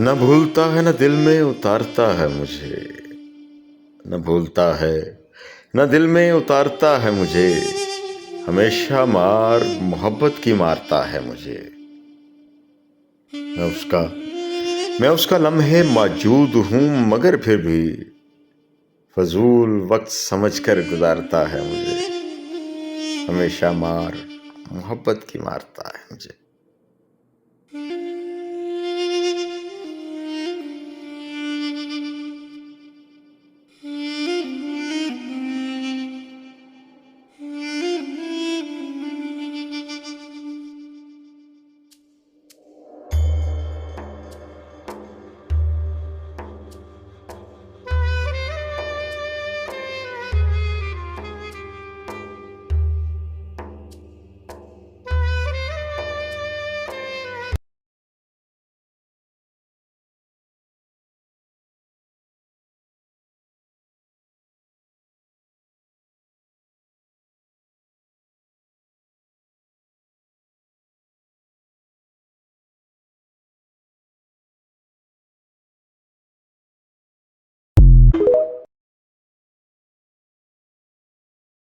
न भूलता है न दिल में उतारता है मुझे, न भूलता है न दिल में उतारता है मुझे, हमेशा मार मोहब्बत की मारता है मुझे। मैं उसका लम्हे मौजूद हूँ, मगर फिर भी फजूल वक्त समझकर गुजारता है मुझे, हमेशा मार मोहब्बत की मारता है मुझे।